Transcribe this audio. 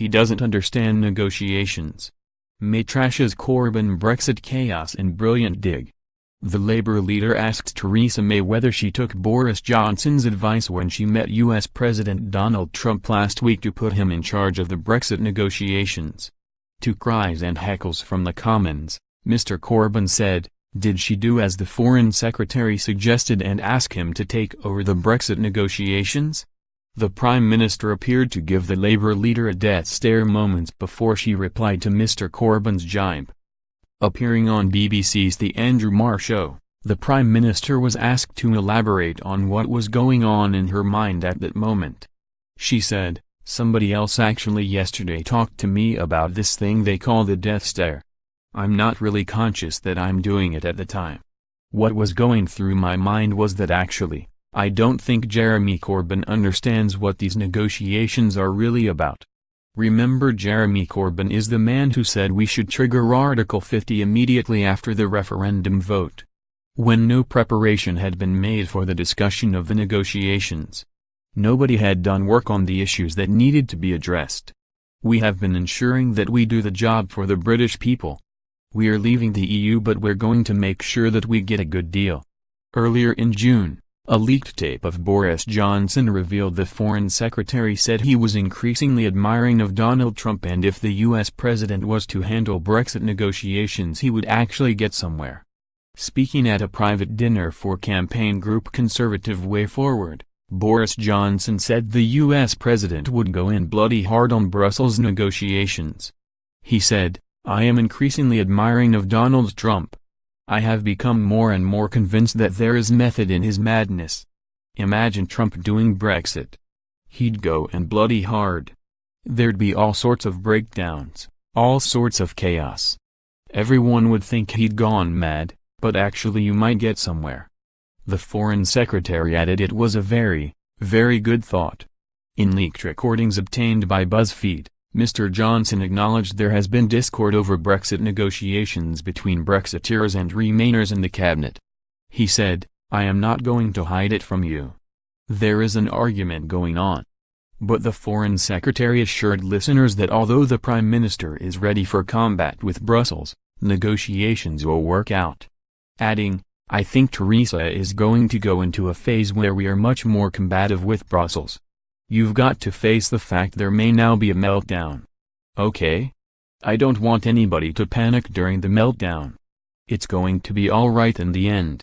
He doesn't understand negotiations. May trashes Corbyn Brexit chaos in brilliant dig. The Labour leader asked Theresa May whether she took Boris Johnson's advice when she met US President Donald Trump last week to put him in charge of the Brexit negotiations. To cries and heckles from the Commons, Mr. Corbyn said, "Did she do as the Foreign Secretary suggested and ask him to take over the Brexit negotiations?" The Prime Minister appeared to give the Labour leader a death stare moments before she replied to Mr. Corbyn's jibe. Appearing on BBC's The Andrew Marr Show, the Prime Minister was asked to elaborate on what was going on in her mind at that moment. She said, "Somebody else actually yesterday talked to me about this thing they call the death stare. I'm not really conscious that I'm doing it at the time. What was going through my mind was that actually, I don't think Jeremy Corbyn understands what these negotiations are really about." Remember, Jeremy Corbyn is the man who said we should trigger Article 50 immediately after the referendum vote, when no preparation had been made for the discussion of the negotiations. Nobody had done work on the issues that needed to be addressed. "We have been ensuring that we do the job for the British people. We're leaving the EU, but we're going to make sure that we get a good deal." Earlier in June, a leaked tape of Boris Johnson revealed the Foreign Secretary said he was increasingly admiring of Donald Trump, and if the US president was to handle Brexit negotiations he would actually get somewhere. Speaking at a private dinner for campaign group Conservative Way Forward, Boris Johnson said the US president would go in bloody hard on Brussels negotiations. He said, "I am increasingly admiring of Donald Trump. I have become more and more convinced that there is method in his madness. Imagine Trump doing Brexit. He'd go in bloody hard. There'd be all sorts of breakdowns, all sorts of chaos. Everyone would think he'd gone mad, but actually you might get somewhere." The Foreign Secretary added it was a very, very good thought. In leaked recordings obtained by BuzzFeed, Mr. Johnson acknowledged there has been discord over Brexit negotiations between Brexiteers and Remainers in the cabinet. He said, "I am not going to hide it from you. There is an argument going on." But the Foreign Secretary assured listeners that although the Prime Minister is ready for combat with Brussels, negotiations will work out. Adding, "I think Theresa is going to go into a phase where we are much more combative with Brussels. You've got to face the fact there may now be a meltdown. Okay? I don't want anybody to panic during the meltdown. It's going to be all right in the end."